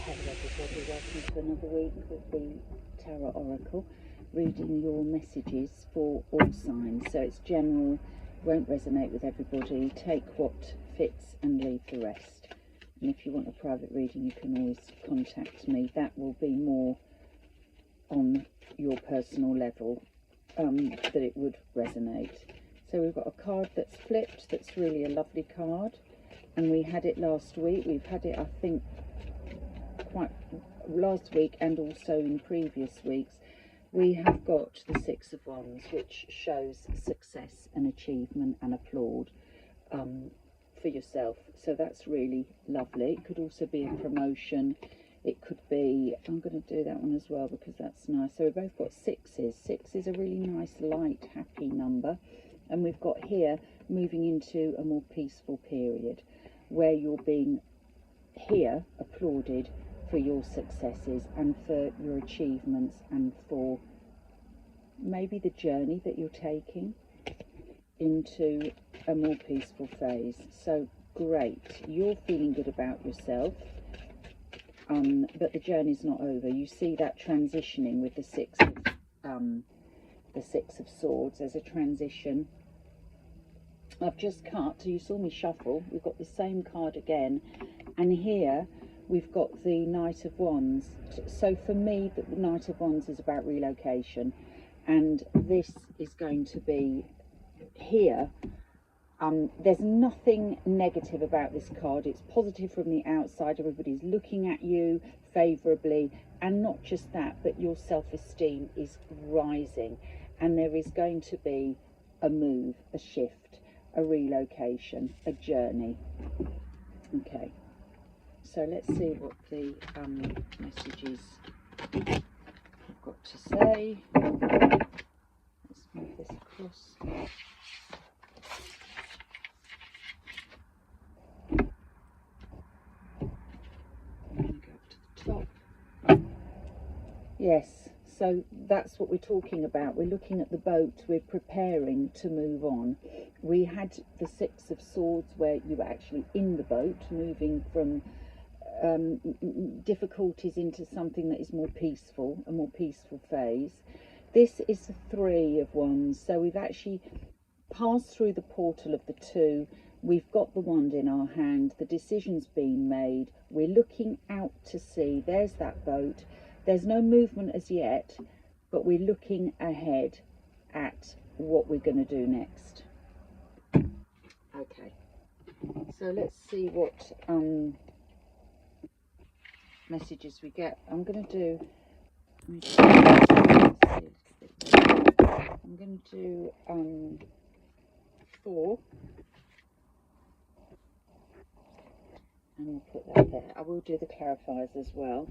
Hello everybody, welcome to another week with the Tarot Oracle, reading your messages for all signs. So it's general, won't resonate with everybody, take what fits and leave the rest. And if you want a private reading, you can always contact me. That will be more on your personal level, that it would resonate. So we've got a card that's flipped, that's really a lovely card, and we had it last week. We've had it, I think, quite last week and also in previous weeks. We have got the Six of Wands, which shows success and achievement and applaud for yourself. So that's really lovely. It could also be a promotion. It could be, I'm going to do that one as well because that's nice. So we've both got sixes. Six is a really nice, light, happy number. And we've got here moving into a more peaceful period where you're being here applauded for your successes and for your achievements and for maybe the journey that you're taking into a more peaceful phase. So great, you're feeling good about yourself, but the journey's not over. You see that transitioning with the Six of Swords. There's a transition. I've just cut, so you saw me shuffle. We've got the same card again, and here we've got the Knight of Wands. So for me, the Knight of Wands is about relocation, and this is going to be here. There's nothing negative about this card. It's positive from the outside. Everybody's looking at you favourably, and not just that, but your self-esteem is rising, and there is going to be a move, a shift, a relocation, a journey. Okay. So let's see what the messages I've got to say. Let's move this across. I'm going to go up to the top. Yes, so that's what we're talking about. We're looking at the boat. We're preparing to move on. We had the Six of Swords where you were actually in the boat, moving from difficulties into something that is more peaceful, a more peaceful phase. This is the Three of Wands, so we've actually passed through the portal of the two. We've got the wand in our hand, the decision's been made, we're looking out to sea. There's that boat. There's no movement as yet, but we're looking ahead at what we're going to do next. Okay, so let's see what messages we get. I'm going to do 4, and we'll put that there. I will do the clarifiers as well.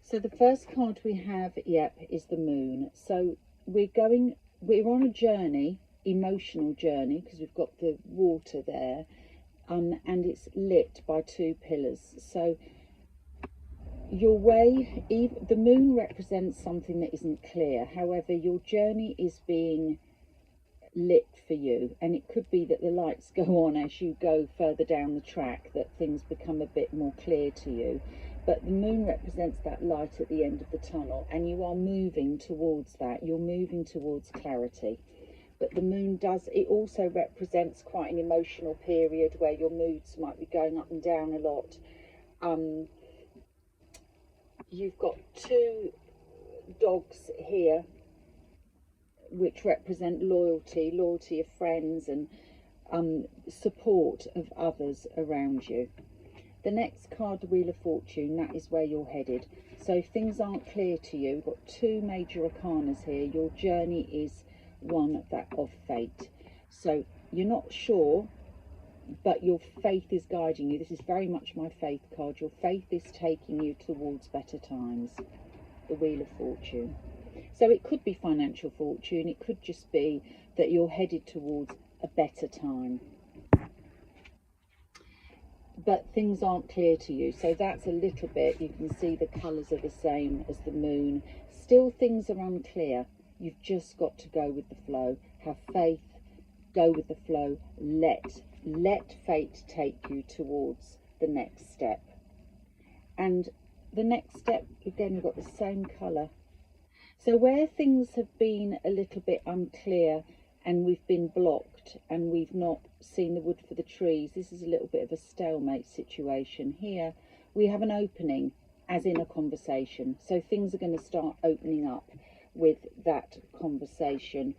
So the first card we have, is the Moon. So we're on a journey, emotional journey, because we've got the water there, and it's lit by 2 pillars. So your way, the moon represents something that isn't clear. However, your journey is being lit for you, and it could be that the lights go on as you go further down the track, that things become a bit more clear to you. But the moon represents that light at the end of the tunnel, and you are moving towards that. You're moving towards clarity. But the moon it also represents quite an emotional period where your moods might be going up and down a lot. You've got 2 dogs here, which represent loyalty of friends and support of others around you. The next card, the Wheel of Fortune, that is where you're headed. So if things aren't clear to you, we've got 2 major arcanas here. Your journey is one of fate. So you're not sure, but your faith is guiding you. This is very much my faith card. Your faith is taking you towards better times. The Wheel of Fortune. So it could be financial fortune. It could just be that you're headed towards a better time. But things aren't clear to you. So that's a little bit, you can see the colours are the same as the moon. Still things are unclear. You've just got to go with the flow. Have faith, go with the flow, let fate take you towards the next step. And the next step, again, we've got the same colour. So where things have been a little bit unclear and we've been blocked and we've not seen the wood for the trees, this is a little bit of a stalemate situation. Here we have an opening, as in a conversation. So things are going to start opening up with that conversation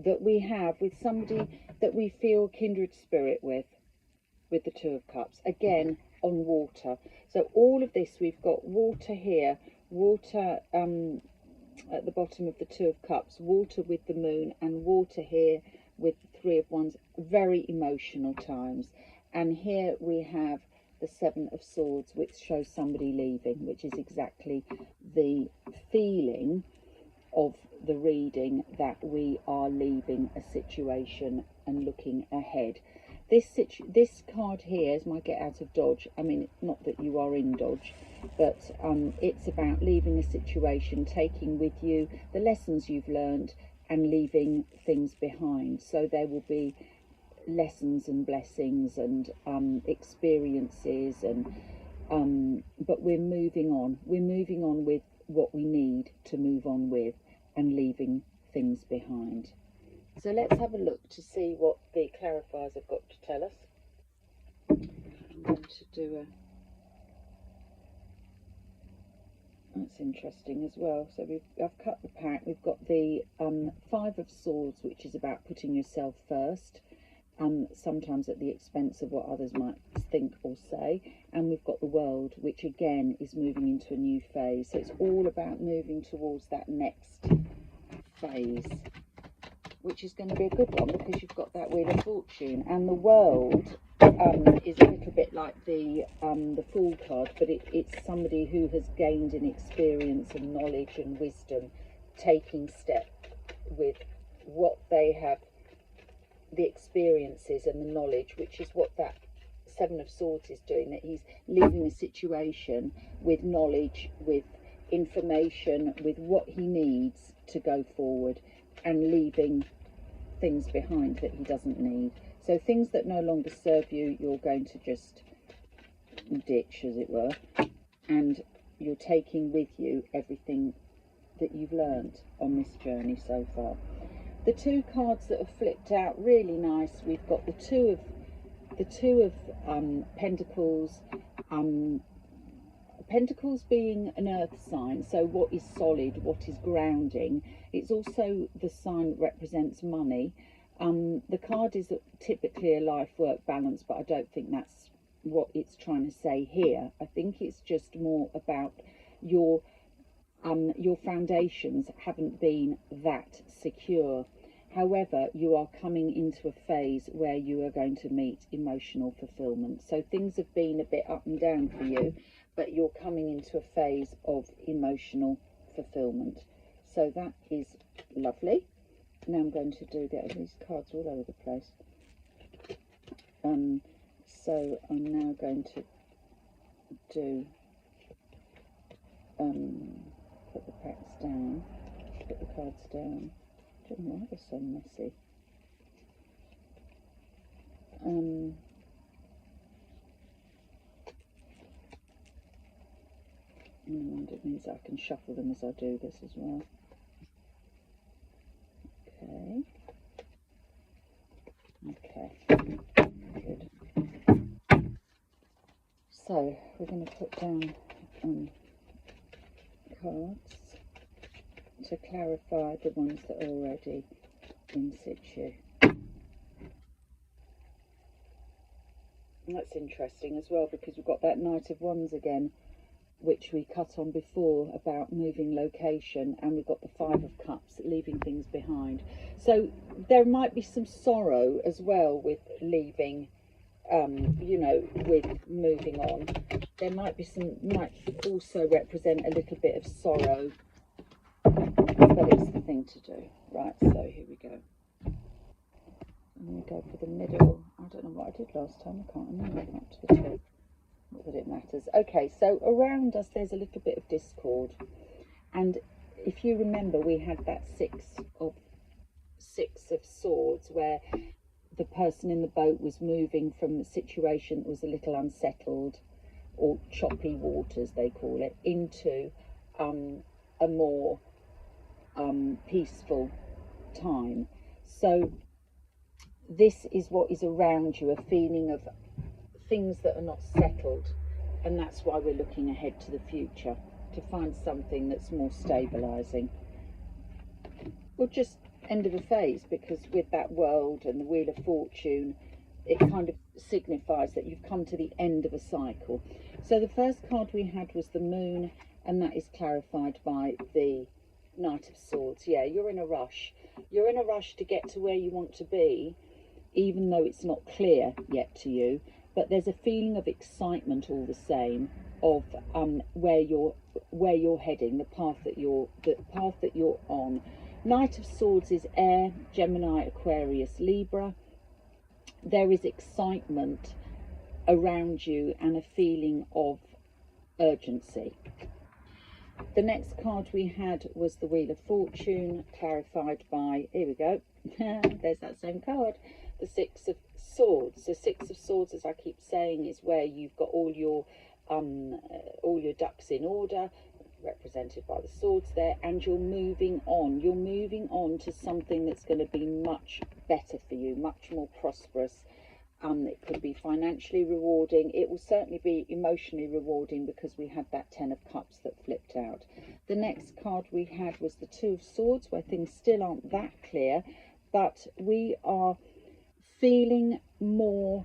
that we have with somebody that we feel kindred spirit with the Two of Cups. Again, on water. So all of this, we've got water here, water at the bottom of the Two of Cups, water with the moon, and water here with the Three of Wands. Very emotional times. And here we have the Seven of Swords, which shows somebody leaving, which is exactly the feeling of the reading, that we are leaving a situation and looking ahead. This card here is my Get Out of Dodge. I mean, not that you are in Dodge, but it's about leaving a situation, taking with you the lessons you've learned and leaving things behind. So there will be lessons and blessings and experiences, and but we're moving on. We're moving on with what we need to move on with and leaving things behind. So let's have a look to see what the clarifiers have got to tell us. I'm going to do that's interesting as well. So I've cut the pack. We've got the Five of Swords, which is about putting yourself first, sometimes at the expense of what others might think or say. And we've got the World, which again is moving into a new phase. So it's all about moving towards that next phase, which is going to be a good one because you've got that Wheel of Fortune. And the World is a little bit like the Fool card, but it's somebody who has gained an experience and knowledge and wisdom, taking step with what they have, the experiences and the knowledge, which is what that Seven of Swords is doing, that he's leaving a situation with knowledge, with information, with what he needs to go forward, and leaving things behind that he doesn't need. So things that no longer serve you, you're going to just ditch, as it were, and you're taking with you everything that you've learned on this journey so far. The two cards that have flipped out, really nice. We've got the two of Pentacles. Pentacles being an earth sign, so what is solid, what is grounding. It's also the sign that represents money. The card is typically a life work balance, but I don't think that's what it's trying to say here. I think it's just more about your foundations haven't been that secure. However, you are coming into a phase where you are going to meet emotional fulfillment. So things have been a bit up and down for you, but you're coming into a phase of emotional fulfillment. So that is lovely. Now I'm going to do these cards all over the place. So I'm now going to do put the packs down, put the cards down. I don't know why they're so messy. And it means I can shuffle them as I do this as well. Okay, good. So we're going to put down cards to clarify the ones that are already in situ. And that's interesting as well, because we've got that Knight of Wands again, which we cut on before, about moving location, and we've got the Five of Cups, leaving things behind. So there might be some sorrow as well with leaving, you know, with moving on. There might also represent a little bit of sorrow, but it's the thing to do. Right, so here we go. I'm going to go for the middle. I don't know what I did last time, I can't remember. Up to the top. Not that it matters. Okay, so around us there's a little bit of discord, and if you remember, we had that six of Swords, where the person in the boat was moving from a situation that was a little unsettled, or choppy waters they call it, into a more peaceful time. So this is what is around you, a feeling of things that are not settled, and that's why we're looking ahead to the future to find something that's more stabilizing, or just end of a phase, because with that World and the Wheel of Fortune, it kind of signifies that you've come to the end of a cycle. So the first card we had was the Moon, and that is clarified by the Knight of Swords. Yeah, you're in a rush. You're in a rush to get to where you want to be, even though it's not clear yet to you, but there's a feeling of excitement all the same, of where you're heading, the path that you're on. Knight of Swords is air, Gemini, Aquarius, Libra. There is excitement around you and a feeling of urgency. The next card we had was the Wheel of Fortune, clarified by, here we go, there's that same card, the Six of Swords. The Six of Swords, as I keep saying, is where you've got all your ducks in order, represented by the swords there, and you're moving on. You're moving on to something that's going to be much better for you, much more prosperous. It could be financially rewarding. It will certainly be emotionally rewarding, because we had that Ten of Cups that flipped out. The next card we had was the Two of Swords, where things still aren't that clear, but we are feeling more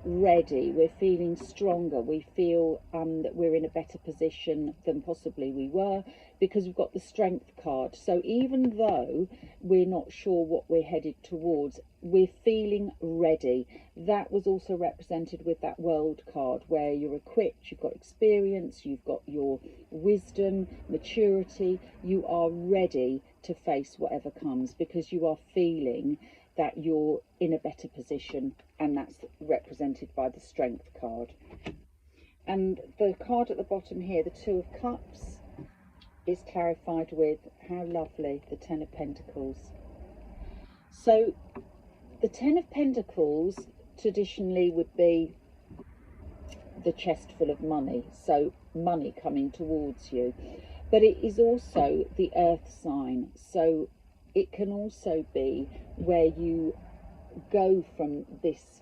ready, we're feeling stronger, we feel that we're in a better position than possibly we were, because we've got the Strength card. So even though we're not sure what we're headed towards, we're feeling ready. That was also represented with that World card, where you're equipped, you've got experience, you've got your wisdom, maturity, you are ready to face whatever comes, because you are feeling that you're in a better position, and that's represented by the Strength card. And the card at the bottom here, the Two of Cups, is clarified with, how lovely, the Ten of Pentacles. So the Ten of Pentacles traditionally would be the chest full of money, so money coming towards you, but it is also the Earth sign, so it can also be where you go from this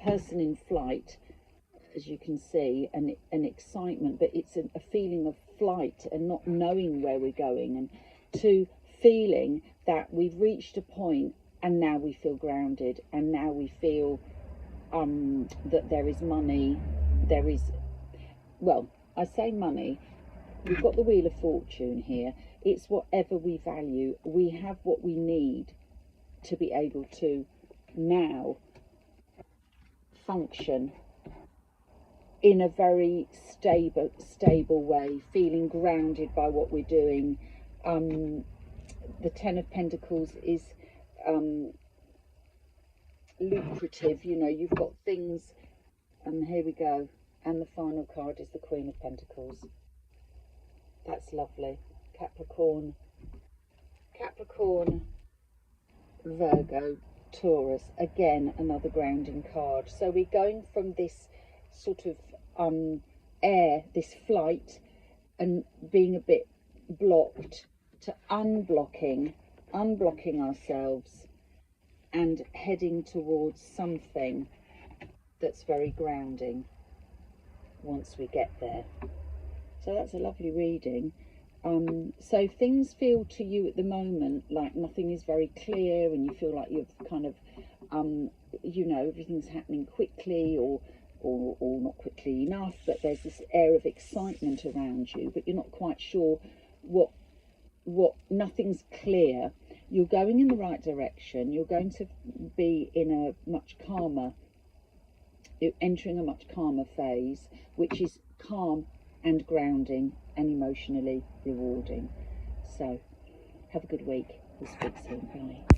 person in flight, as you can see, and an excitement, but it's a feeling of flight and not knowing where we're going, and to feeling that we've reached a point and now we feel grounded, and now we feel that there is money, there is, well, I say money, we've got the Wheel of Fortune here. It's whatever we value. We have what we need to be able to now function in a very stable way, feeling grounded by what we're doing. The Ten of Pentacles is lucrative, you know, you've got things, and here we go. And the final card is the Queen of Pentacles. That's lovely. Capricorn, Virgo, Taurus, again another grounding card. So we're going from this sort of air, this flight, and being a bit blocked, to unblocking ourselves and heading towards something that's very grounding once we get there. So that's a lovely reading. So things feel to you at the moment like nothing is very clear, and you feel like you've kind of, you know, everything's happening quickly, or not quickly enough, but there's this air of excitement around you, but you're not quite sure what nothing's clear. You're going in the right direction. You're going to be in a much calmer, entering a much calmer phase, which is calm and grounding and emotionally rewarding. So have a good week. We'll speak soon. Bye.